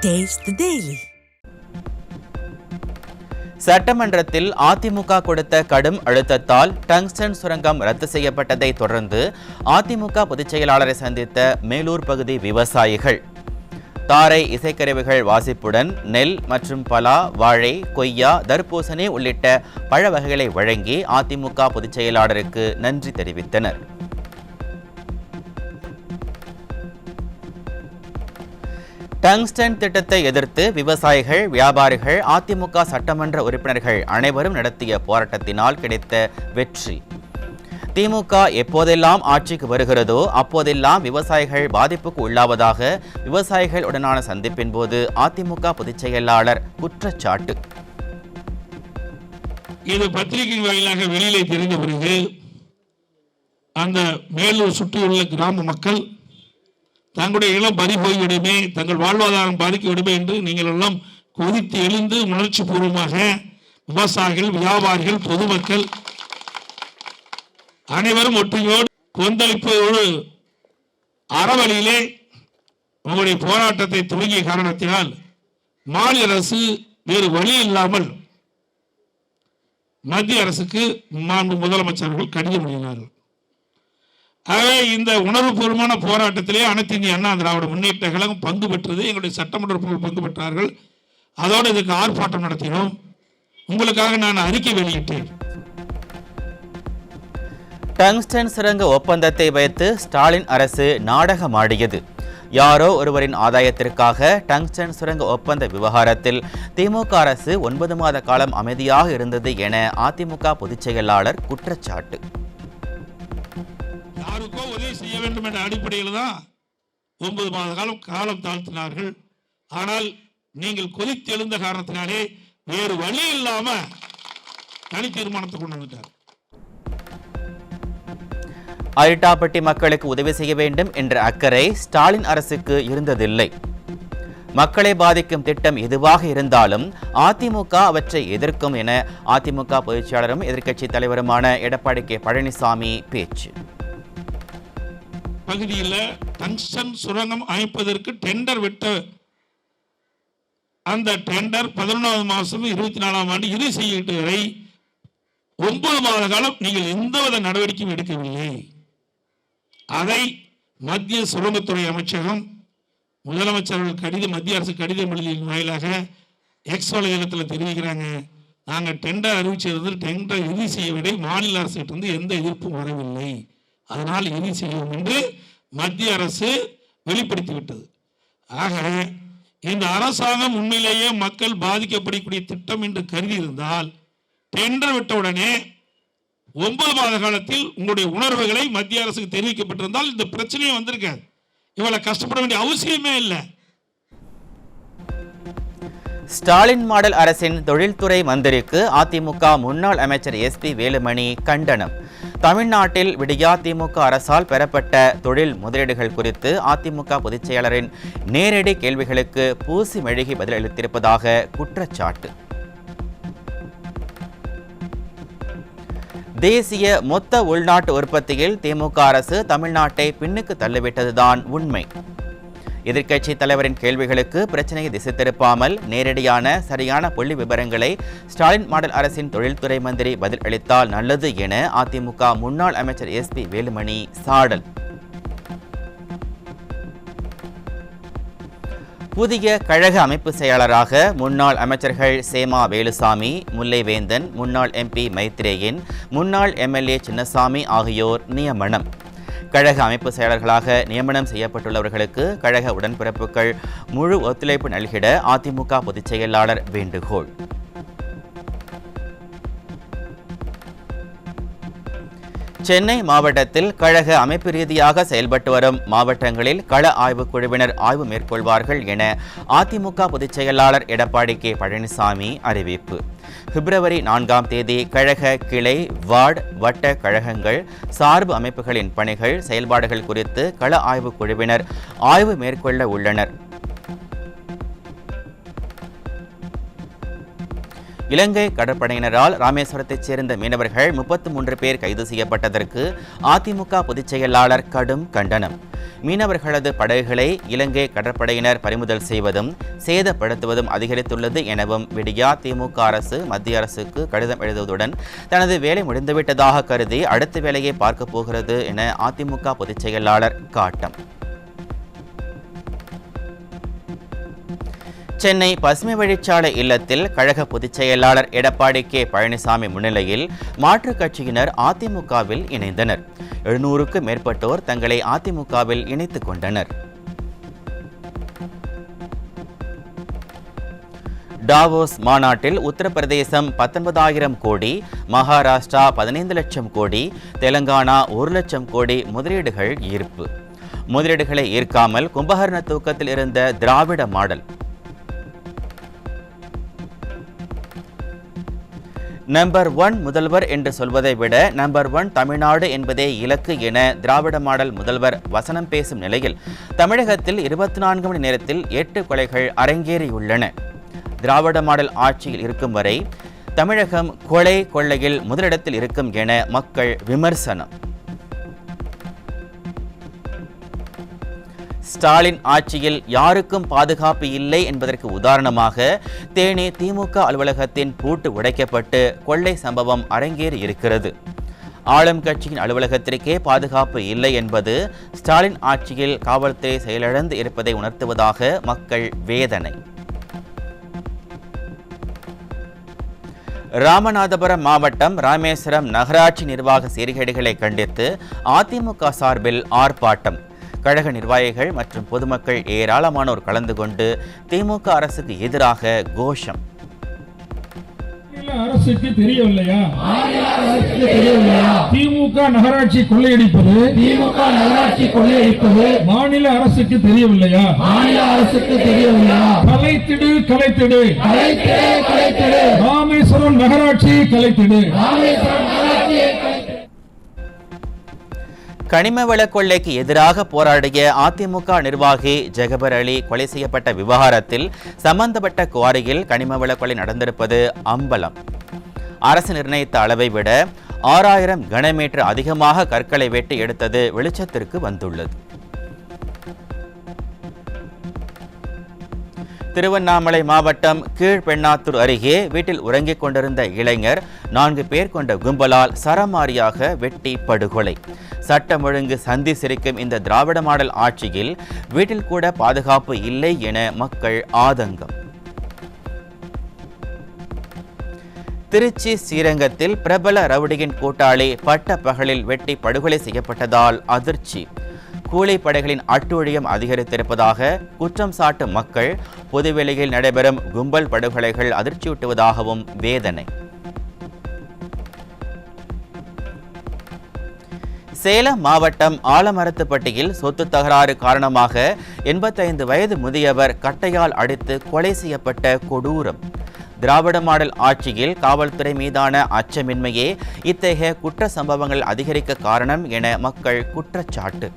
Taste the Daily. சட்டமன்றத்தில் அதிமுக கொடுத்த கடும் அழுத்தத்தால் டங்ஸ்டன் சுரங்கம் ரத்து செய்யப்பட்டதை தொடர்ந்து அதிமுக பொதுச் செயலாளரை சந்தித்த மேலூர் பகுதி விவசாயிகள் தாரை இசைக்கருவிகள் வாசிப்புடன் நெல் மற்றும் பலா, வாழை, கொய்யா, தர்பூசணி உள்ளிட்ட பழ வகைகளை வழங்கி அதிமுக பொதுச் செயலாளருக்கு நன்றி தெரிவித்தனர். டங்ஸ்டன் திட்டத்தை எதிர்த்து விவசாயிகள், வியாபாரிகள், அதிமுக சட்டமன்ற உறுப்பினர்கள் அனைவரும் நடத்திய போராட்டத்தினால் கிடைத்த வெற்றி. திமுக எப்போதெல்லாம் ஆட்சிக்கு வருகிறதோ அப்போதெல்லாம் விவசாயிகள் பாதிப்புக்கு உள்ளாவதாக விவசாயிகள் உடனான சந்திப்பின் போது அதிமுக பொதுச் செயலாளர் குற்றச்சாட்டு. இது பத்திரிகை வாயிலாக வெளியிலே தெரிந்த பிறகு அந்த மேலூர் சுற்றியுள்ள கிராம மக்கள் தங்களுடைய இளம் பறி போய்விடுமே, தங்கள் வாழ்வாதாரம் பாதிக்கவிடுமே என்று நீங்கள் எல்லாம் கொதித்து எழுந்து உணர்ச்சி பூர்வமாக விவசாயிகள், வியாபாரிகள், பொதுமக்கள் அனைவரும் ஒற்றுமையோடு கொந்தளிப்போடு அறவழியிலே உங்களுடைய போராட்டத்தை துவங்கிய காரணத்தினால் மாநில அரசு வேறு வழி இல்லாமல் மத்திய அரசுக்கு மாண்பு முதலமைச்சர்கள் கடிதம் எழுதினார்கள். ஆகவே இந்த உணர்வுபூர்வமான போராட்டத்திலே அனைத்து இந்திய அண்ணா திராவிட முன்னேற்ற கழகம் பங்கு பெற்றது. எங்களுடைய சட்டமன்ற உறுப்பினர்கள் பங்கு பெற்றார்கள். அதோடு இதுக்கு ஆர்ப்பாட்டம் நடத்தினோம். உங்களுக்காக நான் அறிக்கை வெளியிட்டேன். டங்ஸ்டன் சுரங்க ஒப்பந்தத்தை வைத்து ஸ்டாலின் அரசு நாடகமாடியது. யாரோ ஒருவரின் ஆதாயத்திற்காக டங்ஸ்டன் சுரங்க ஒப்பந்த விவகாரத்தில் திமுக அரசு 9 மாத காலம் அமைதியாக இருந்தது என அதிமுக பொதுச் செயலாளர் குற்றச்சாட்டு. யாருக்கோ உதவி செய்ய வேண்டும் என்ற அடிப்படையில் தான் 9 மாத காலம் தாழ்த்தினார்கள். ஆனால் நீங்கள் கொதித்து எழுந்த காரணத்தினாலே வேறு வழி இல்லாம தனி தீர்மானத்தை கொண்டு வந்துட்டார். அரிட்டாப்பட்டி மக்களுக்கு உதவி செய்ய வேண்டும் என்ற அக்கறை ஸ்டாலின் அரசுக்கு இருந்ததில்லை. மக்களை பாதிக்கும் திட்டம் எதுவாக இருந்தாலும் அதிமுக அவற்றை எதிர்க்கும் என அதிமுக பொதுச் செயலாளரும் எதிர்க்கட்சி தலைவருமான எடப்பாடி கே பழனிசாமி பேச்சு. பகுதியில் டங்ஸ்டன் சுரங்கம் அமைப்பதற்கு டெண்டர் விட்ட அந்த டெண்டர் 11வது மாதம் 24ஆம் ஆண்டு இறுதி செய்யப்பட்ட வரை 9 மாத காலம் நீங்கள் எந்தவித நடவடிக்கையும் எடுக்கவில்லை. அதை மத்திய சுரங்கத்துறை அமைச்சகம் முதலமைச்சர்கள் கடிதம், மத்திய அரசு கடிதம் எழுதியின் வாயிலாக எக்ஸ் வலைதளத்தில் தெரிவிக்கிறாங்க. நாங்கள் டெண்டர் அறிவிச்சது டெண்டர் இறுதி செய்யவில்லை, மாநில அரசு எந்த எதிர்ப்பும் வரவில்லை, அதனால் இறுதி செய்யும் என்று மத்திய அரசு வெளிப்படுத்திவிட்டது. ஆக இந்த அரசாங்கம் உண்மையிலேயே மக்கள் பாதிக்கப்படக்கூடிய திட்டம் என்று கருதி இருந்தால் டெண்டர் விட்டவுடனே 9 மாத காலத்தில் உங்களுடைய உணர்வுகளை மத்திய அரசுக்கு தெரிவிக்கப்பட்டிருந்தால் இந்த பிரச்சனையே வந்திருக்காது. இவ்வளவு கஷ்டப்பட வேண்டிய அவசியமே இல்லை. ஸ்டாலின் மாடல் அரசின் தொழில்துறை மந்திரிக்கு அதிமுக முன்னாள் அமைச்சர் SP வேலுமணி கண்டனம். தமிழ்நாட்டில் விடியா திமுக அரசால் பெறப்பட்ட தொழில் முதலீடுகள் குறித்து அதிமுக பொதுச் செயலாளரின் நேரடி கேள்விகளுக்கு பூசி மெழுகி பதிலளித்திருப்பதாக குற்றச்சாட்டு. தேசிய மொத்த உள்நாட்டு உற்பத்தியில் திமுக அரசு தமிழ்நாட்டை பின்னுக்கு தள்ளிவிட்டதுதான் உண்மை. எதிர்க்கட்சி தலைவரின் கேள்விகளுக்கு பிரச்சனையை திசை திருப்பாமல் நேரடியான சரியான புள்ளி விவரங்களை ஸ்டாலின் மாடல் அரசின் தொழில்துறை மந்திரி பதில் அளித்தால் நல்லது என அதிமுக முன்னாள் அமைச்சர் SP வேலுமணி சாடல். புதிய கழக அமைப்பு செயலாளராக முன்னாள் அமைச்சர்கள் சேமா வேலுசாமி, முல்லைவேந்தன், முன்னாள் MP மைத்ரேயன், முன்னாள் MLA சின்னசாமி ஆகியோர் நியமனம். கழக அமைப்பு செயலர்களாக நியமனம் செய்யப்பட்டுள்ளவர்களுக்கு கழக உடன்பிறப்புகள் முழு ஒத்துழைப்பு நல்கிட அதிமுக பொதுச் செயலாளர் வேண்டுகோள். சென்னை மாவட்டத்தில் கழக அமைப்பு ரீதியாக செயல்பட்டு வரும் மாவட்டங்களில் கள ஆய்வுக் குழுவினர் ஆய்வு மேற்கொள்வார்கள் என அதிமுக பொதுச் செயலாளர் எடப்பாடி கே பழனிசாமி அறிவிப்பு. பிப்ரவரி 4ஆம் தேதி கழக கிளை, வார்டு, வட்ட கழகங்கள், சார்பு அமைப்புகளின் பணிகள், செயல்பாடுகள் குறித்து கள ஆய்வுக் குழுவினர் ஆய்வு மேற்கொள்ள உள்ளனர். இலங்கை கடற்படையினரால் ராமேஸ்வரத்தைச் சேர்ந்த மீனவர்கள் 33 பேர் கைது செய்யப்பட்டதற்கு அதிமுக பொதுச் செயலாளர் கடும் கண்டனம். மீனவர்களது படகுகளை இலங்கை கடற்படையினர் பறிமுதல் செய்வதும் சேதப்படுத்துவதும் அதிகரித்துள்ளது எனவும் விடியா திமுக அரசு மத்திய அரசுக்கு கடிதம் எழுதுவதுடன் தனது வேலை முடிந்துவிட்டதாக கருதி அடுத்த வேலையை பார்க்கப் போகிறது என அதிமுக பொதுச் செயலாளர் காட்டம். சென்னை பசுமை வழிச்சாலை இல்லத்தில் கழக பொதுச் செயலாளர் எடப்பாடி கே பழனிசாமி முன்னிலையில் மாற்றுக் கட்சியினர் அதிமுகவில் இணைந்தனர். 700க்கும் மேற்பட்டோர் தங்களை அதிமுகவில் இணைத்துக் கொண்டனர். டாவோஸ் மாநாட்டில் உத்தரப்பிரதேசம் 19,000 கோடி, மகாராஷ்டிரா 15 லட்சம் கோடி, தெலங்கானா 1 லட்சம் கோடி முதலீடுகள் ஈர்ப்பு. முதலீடுகளை ஈர்க்காமல் கும்பகர்ண தூக்கத்தில் இருந்த திராவிட மாடல். நம்பர் 1 முதல்வர் என்று சொல்வதை விட நம்பர் 1 தமிழ்நாடு என்பதே இலக்கு என திராவிட மாடல் முதல்வர் வசனம் பேசும் நிலையில் தமிழகத்தில் 24 மணி நேரத்தில் 8 கொலைகள் அரங்கேறியுள்ளன. திராவிட மாடல் ஆட்சியில் இருக்கும் வரை தமிழகம் கொலை கொள்ளையில் முதலிடத்தில் இருக்கும் என மக்கள் விமர்சனம். ஸ்டாலின் ஆட்சியில் யாருக்கும் பாதுகாப்பு இல்லை என்பதற்கு உதாரணமாக தேனி திமுக அலுவலகத்தின் பூட்டு உடைக்கப்பட்டு கொள்ளை சம்பவம் அரங்கேறி இருக்கிறது. ஆளும் கட்சியின் அலுவலகத்திற்கே பாதுகாப்பு இல்லை என்பது ஸ்டாலின் ஆட்சியில் காவல்துறை செயலிழந்து இருப்பதை உணர்த்துவதாக மக்கள் வேதனை. ராமநாதபுரம் மாவட்டம் ராமேஸ்வரம் நகராட்சி நிர்வாக சீர்கேடுகளை கண்டித்து அதிமுக சார்பில் ஆர்ப்பாட்டம். கழக நிர்வாகிகள் மற்றும் பொதுமக்கள் ஏராளமானோர் கலந்து கொண்டு திமுக அரசுக்கு எதிராக கோஷம். அரசுக்கு தெரியவில்லையா? திமுக நகராட்சி கொள்ளையடிப்பது மாநில அரசுக்கு தெரியவில்லையா? கலைத்திடு கலைத்திடு ராமேஸ்வரம் நகராட்சி கலைத்திடு. கனிமவள கொள்ளைக்கு எதிராக போராடிய அதிமுக நிர்வாகி ஜெகபர் அலி கொலை செய்யப்பட்ட விவகாரத்தில் சம்பந்தப்பட்ட குவாரியில் கனிமவள கொள்ளை நடந்திருப்பது அம்பலம். அரசு நிர்ணயித்த அளவை விட 6000 கனமீட்டர் அதிகமாக கற்களை வெட்டி எடுத்தது வெளிச்சத்திற்கு வந்துள்ளது. திருவண்ணாமலை மாவட்டம் கீழ்பெண்ணாத்தூர் அருகே வீட்டில் உறங்கிக் கொண்டிருந்த இளைஞர் 4 பேர் கொண்ட கும்பலால் சரமாரியாக வெட்டி படுகொலை. சட்டம் ஒழுங்கு சந்தி சிரிக்கும் இந்த திராவிட மாடல் ஆட்சியில் வீட்டில் கூட பாதுகாப்பு இல்லை என மக்கள் ஆதங்கம். திருச்சி ஸ்ரீரங்கத்தில் பிரபல ரவுடியின் கூட்டாளி பட்ட பகலில் வெட்டி படுகொலை செய்யப்பட்டதால் அதிர்ச்சி. கூலிப்படைகளின் அட்டூழியம் அதிகரித்திருப்பதாக குற்றம் சாட்டும் மக்கள் பொதுவெளியில் நடைபெறும் கும்பல் படுகொலைகள் அதிர்ச்சியூட்டுவதாகவும் வேதனை. சேலம் மாவட்டம் ஆலமரத்துப்பட்டியில் சொத்து தகராறு காரணமாக 85 வயது முதியவர் கட்டையால் அடித்து கொலை செய்யப்பட்ட கொடூரம். திராவிட மாடல் ஆட்சியில் காவல்துறை மீதான அச்சமின்மையே இத்தகைய குற்ற சம்பவங்கள் அதிகரிக்க காரணம் என மக்கள் குற்றச்சாட்டு.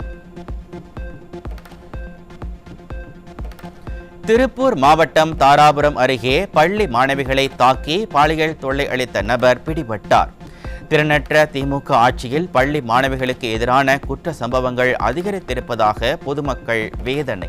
திருப்பூர் மாவட்டம் தாராபுரம் அருகே பள்ளி மாணவிகளை தாக்கி பாலியல் தொல்லை அளித்த நபர் பிடிபட்டார். திறனற்ற திமுக ஆட்சியில் பள்ளி மாணவிகளுக்கு எதிரான குற்ற சம்பவங்கள் அதிகரித்திருப்பதாக பொதுமக்கள் வேதனை.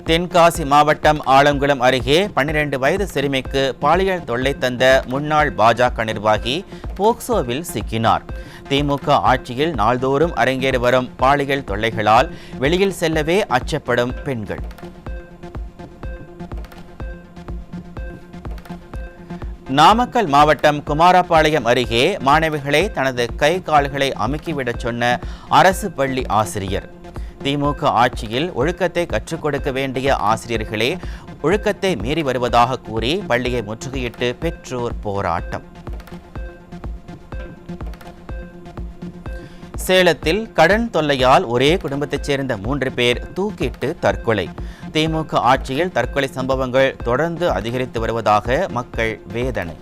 தென்காசி மாவட்டம் ஆலங்குளம் அருகே 12 வயது சிறுமிக்கு பாலியல் தொல்லை தந்த முன்னாள் பாஜக நிர்வாகி போக்சோவில் சிக்கினார். திமுக ஆட்சியில் நாள்தோறும் அரங்கேறி வரும் பாலியல் தொல்லைகளால் வெளியில் செல்லவே அச்சப்படும் பெண்கள். நாமக்கல் மாவட்டம் குமாரபாளையம் அருகே மாணவிகளை தனது கை கால்களை அமுக்கிவிடச் சொன்ன அரசு பள்ளி ஆசிரியர். திமுக ஆட்சியில் ஒழுக்கத்தை கற்றுக் கொடுக்க வேண்டிய ஆசிரியர்களே ஒழுக்கத்தை மீறி வருவதாக கூறி பள்ளியை முற்றுகையிட்டு பெற்றோர் போராட்டம். சேலத்தில் கடன் தொல்லையால் ஒரே குடும்பத்தைச் சேர்ந்த 3 பேர் தூக்கிட்டு தற்கொலை. திமுக ஆட்சியில் தற்கொலை சம்பவங்கள் தொடர்ந்து அதிகரித்து வருவதாக மக்கள் வேதனை.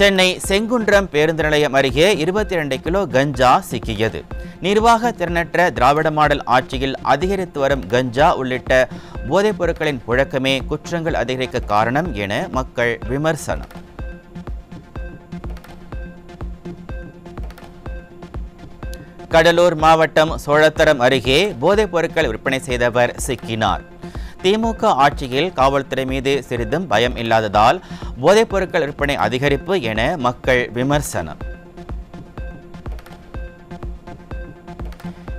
சென்னை செங்குன்றம் பேருந்து நிலையம் அருகே 22 கிலோ கஞ்சா சிக்கியது. நிர்வாக திறனற்ற திராவிட மாடல் ஆட்சியில் அதிகரித்து வரும் கஞ்சா உள்ளிட்ட போதைப் பொருட்களின் புழக்கமே குற்றங்கள் அதிகரிக்க காரணம் என மக்கள் விமர்சனம். கடலூர் மாவட்டம் சோழத்தரம் அருகே போதைப் பொருட்கள் விற்பனை செய்தவர் சிக்கினார். திமுக ஆட்சியில் காவல்துறை மீது சிறிதும் பயம் இல்லாததால் போதைப் பொருட்கள் விற்பனை அதிகரிப்பு என மக்கள் விமர்சனம்.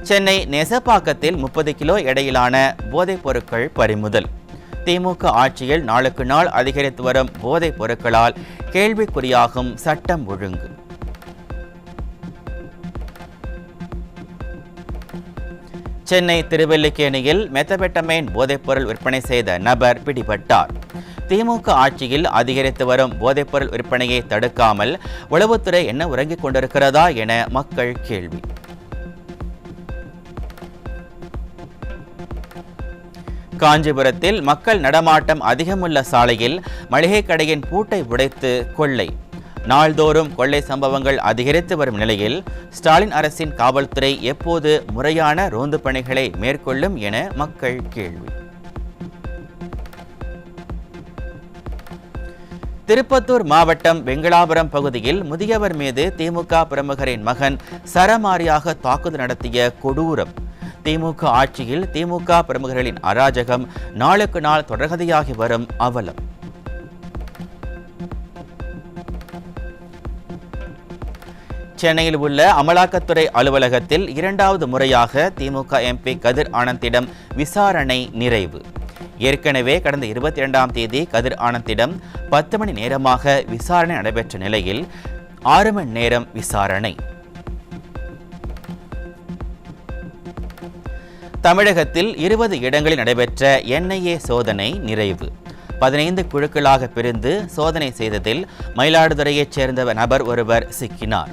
சென்னை நெசப்பாக்கத்தில் 30 கிலோ எடையிலான போதைப் பொருட்கள் பறிமுதல். திமுக ஆட்சியில் நாளுக்கு நாள் அதிகரித்து வரும் போதைப் பொருட்களால் கேள்விக்குறியாகும் சட்டம் ஒழுங்கு. சென்னை திருவல்லிக்கேணியில் மெத்தபெட்டமைன் போதைப்பொருள் விற்பனை செய்த நபர் பிடிபட்டார். திமுக ஆட்சியில் அதிகரித்து வரும் போதைப்பொருள் விற்பனையை தடுக்காமல் உளவுத்துறை என்ன உறங்கிக் கொண்டிருக்கிறதா என மக்கள் கேள்வி. காஞ்சிபுரத்தில் மக்கள் நடமாட்டம் அதிகமுள்ள சாலையில் மளிகை கடையின் பூட்டை உடைத்து கொள்ளை. நாள்தோறும் கொள்ளை சம்பவங்கள் அதிகரித்து வரும் நிலையில் ஸ்டாலின் அரசின் காவல்துறை எப்போது முறையான ரோந்து பணிகளை மேற்கொள்ளும் என மக்கள் கேள்வி. திருப்பத்தூர் மாவட்டம் வெங்கடாபுரம் பகுதியில் முதியவர் மீது திமுக பிரமுகரின் மகன் சரமாரியாக தாக்குதல் நடத்திய கொடூரம். திமுக ஆட்சியில் திமுக பிரமுகர்களின் அராஜகம் நாளுக்கு நாள் தொடர்கதையாகி வரும் அவலம். சென்னையில் உள்ள அமலாக்கத்துறை அலுவலகத்தில் 2வது முறையாக திமுக எம்பி கதிர் ஆனந்திடம் விசாரணை நிறைவு. ஏற்கனவே கடந்த 22ஆம் தேதி கதிர் ஆனந்திடம் 10 மணி நேரமாக விசாரணை நடைபெற்ற நிலையில் 6 மணி நேரம் விசாரணை. தமிழகத்தில் 20 இடங்களில் நடைபெற்ற NIA சோதனை நிறைவு. 15 குழுக்களாக பிரிந்து சோதனை செய்ததில் மயிலாடுதுறையைச் சேர்ந்த நபர் ஒருவர் சிக்கினார்.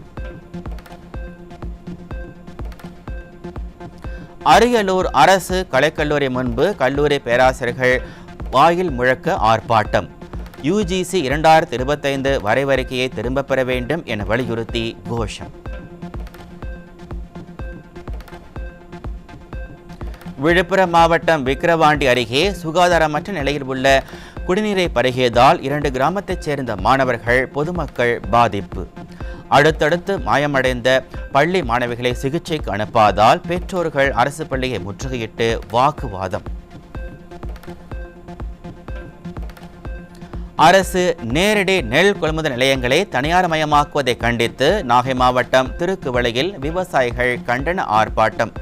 அரியலூர் அரசு கலைக்கல்லூரி முன்பு கல்லூரி பேராசிரியர்கள் வாயில் முழக்க ஆர்ப்பாட்டம். UGC 2025 வரைவறிக்கையை திரும்பப் பெற வேண்டும் என வலியுறுத்தி கோஷம். விழுப்புரம் மாவட்டம் விக்கிரவாண்டி அருகே சுகாதாரமற்ற நிலையில் உள்ள குடிநீரை பருகியதால் 2 கிராமத்தைச் சேர்ந்த மாணவர்கள் பொதுமக்கள் பாதிப்பு. அடுத்தடுத்து மாயமடைந்த பள்ளி மாணவிகளை சிகிச்சைக்கு அனுப்பாதால் பெற்றோர்கள் அரசு பள்ளியை முற்றுகையிட்டு வாக்குவாதம். அரசு நேரடி நெல் கொள்முதல் நிலையங்களை தனியார்மயமாக்குவதை கண்டித்து நாகை மாவட்டம் திருக்குவளையில் விவசாயிகள் கண்டன ஆர்ப்பாட்டம்.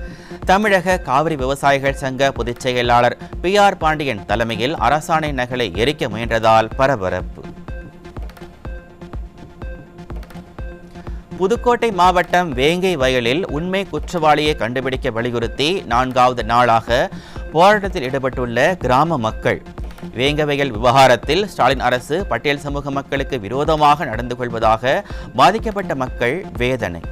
தமிழக காவிரி விவசாயிகள் சங்க பொதுச் செயலாளர் PR பாண்டியன் தலைமையில் அரசாணை நகலை எரிக்க முயன்றதால் பரபரப்பு. புதுக்கோட்டை மாவட்டம் வேங்கை வயலில் உண்மை குற்றவாளியை கண்டுபிடிக்க வலியுறுத்தி 4வது நாளாக போராட்டத்தில் ஈடுபட்டுள்ள கிராம மக்கள். வேங்கவயல் விவகாரத்தில் ஸ்டாலின் அரசு பட்டியல் சமூக மக்களுக்கு விரோதமாக நடந்து கொள்வதாக பாதிக்கப்பட்ட மக்கள் வேதனை.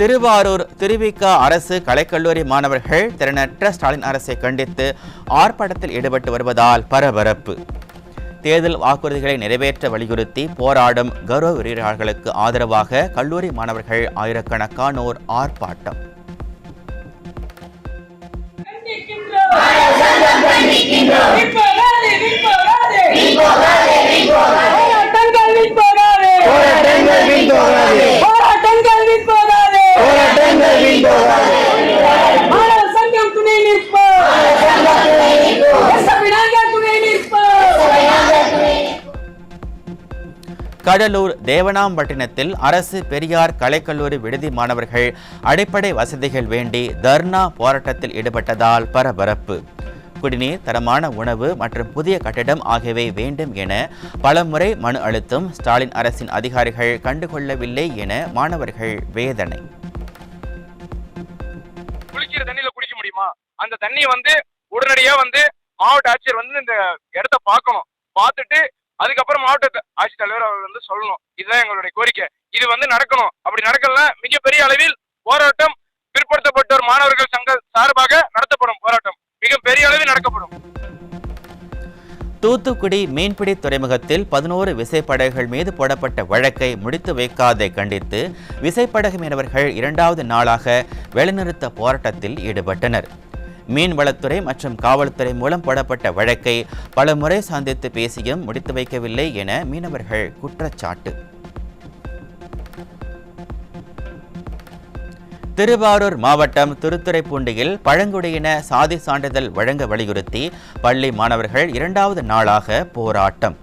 திருவாரூர் திருவிக அரசு கலைக்கல்லூரி மாணவர்கள் திறனற்ற ஸ்டாலின் அரசை கண்டித்து ஆர்ப்பாட்டத்தில் ஈடுபட்டு வருவதால் பரபரப்பு. தேர்தல் வாக்குறுதிகளை நிறைவேற்ற வலியுறுத்தி போராடும் கௌரவ உரிமையாளர்களுக்கு ஆதரவாக கல்லூரி மாணவர்கள் ஆயிரக்கணக்கானோர் ஆர்ப்பாட்டம். கடலூர் தேவனாம்பட்டினத்தில் அரசு பெரியார் கலைக்கல்லூரி விடுதி மாணவர்கள் அடிப்படை வசதிகள் வேண்டி தர்ணா போராட்டத்தில் ஈடுபட்டதால் பரபரப்பு. குடிநீர், தரமான உணவு மற்றும் புதிய கட்டிடம் ஆகியவை வேண்டும் என பலமுறை மனு அளித்தும் ஸ்டாலின் அரசின் அதிகாரிகள் கண்டுகொள்ளவில்லை என மாணவர்கள் வேதனை. குளிக்கிற தண்ணியில குடிக்க முடியுமா? அந்த தண்ணி உடனடியா மாவட்ட ஆட்சியர் இந்த இடத்த பார்க்கணும். பார்த்துட்டு அதுக்கப்புறம் மாவட்ட ஆட்சித்தலைவர் அவர் சொல்லணும். இதுதான் எங்களுடைய கோரிக்கை. இது நடக்கணும். அப்படி நடக்கல மிகப்பெரிய அளவில் போராட்டம் பிற்படுத்தப்பட்டோர் மாணவர்கள் சங்க சார்பாக நடத்தப்படும் போராட்டம் மிக பெரிய அளவில் நடக்கப்படும். தூத்துக்குடி மீன்பிடி துறைமுகத்தில் 11 விசைப்படகுகள் மீது போடப்பட்ட வழக்கை முடித்து வைக்காதை கண்டித்து விசைப்படகு மீனவர்கள் 2வது நாளாக வேலைநிறுத்த போராட்டத்தில் ஈடுபட்டனர். மீன்வளத்துறை மற்றும் காவல்துறை மூலம் போடப்பட்ட வழக்கை பலமுறை சந்தித்து பேசியும் முடித்து வைக்கவில்லை என மீனவர்கள் குற்றச்சாட்டு. திருவாரூர் மாவட்டம் திருத்துறைப்பூண்டியில் பழங்குடியின சாதி சான்றிதழ் வழங்க வலியுறுத்தி பள்ளி மாணவர்கள் 2வது நாளாக போராட்டம்.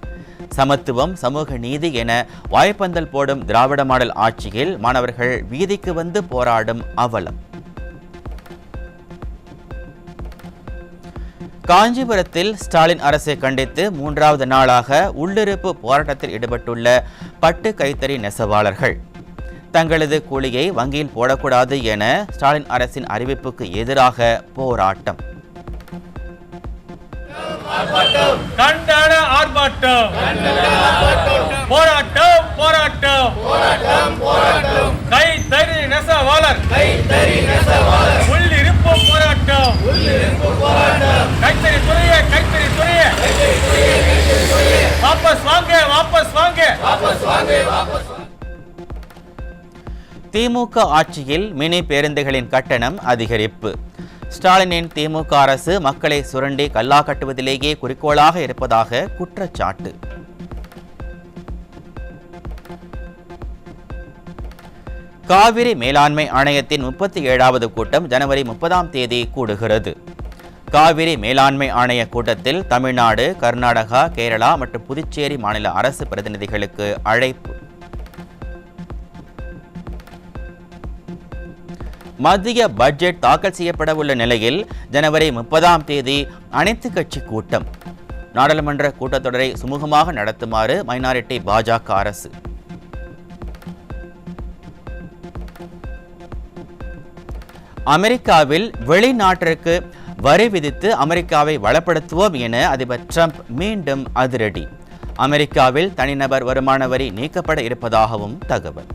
சமத்துவம், சமூக நீதி என வாய்ப்பந்தல் போடும் திராவிட மாடல் ஆட்சியில் மாணவர்கள் வீதிக்கு வந்து போராடும் அவலம். காஞ்சிபுரத்தில் ஸ்டாலின் அரசை கண்டித்து 3வது நாளாக உள்ளிருப்பு போராட்டத்தில் ஈடுபட்டுள்ள பட்டு கைத்தறி நெசவாளர்கள் தங்களது கூலியை வங்கியில் போடக்கூடாது என ஸ்டாலின் அரசின் அறிவிப்புக்கு எதிராக போராட்டம். கண்டன ஆர்ப்பாட்டம், போராட்டம் போராட்டம், கைத்தறி நெசவாளர் உள்ளிருப்பு போராட்டம், கைத்தறி துறையே வாபஸ் வாங்க வாபஸ் வாங்க. திமுக ஆட்சியில் மினி பேருந்துகளின் கட்டணம் அதிகரிப்பு. ஸ்டாலினின் திமுக அரசு மக்களை சுரண்டி கல்லா கட்டுவதிலேயே குறிக்கோளாக இருப்பதாக குற்றச்சாட்டு. காவிரி மேலாண்மை ஆணையத்தின் 37வது கூட்டம் ஜனவரி 30ஆம் தேதி கூடுகிறது. காவிரி மேலாண்மை ஆணைய கூட்டத்தில் தமிழ்நாடு, கர்நாடகா, கேரளா மற்றும் புதுச்சேரி மாநில அரசு பிரதிநிதிகளுக்கு அழைப்பு. மத்திய பட்ஜெட் தாக்கல் செய்யப்பட உள்ள நிலையில் ஜனவரி 30ஆம் தேதி அனைத்து கட்சி கூட்டம். நாடாளுமன்ற கூட்டத்தொடரை சுமூகமாக நடத்துமாறு மைனாரிட்டி பாஜக அரசு. அமெரிக்காவில் வெளிநாட்டிற்கு வரி விதித்து அமெரிக்காவை வளப்படுத்துவோம் என அதிபர் ட்ரம்ப் மீண்டும் அதிரடி. அமெரிக்காவில் தனிநபர் வருமான வரி நீக்கப்பட இருப்பதாகவும் தகவல்.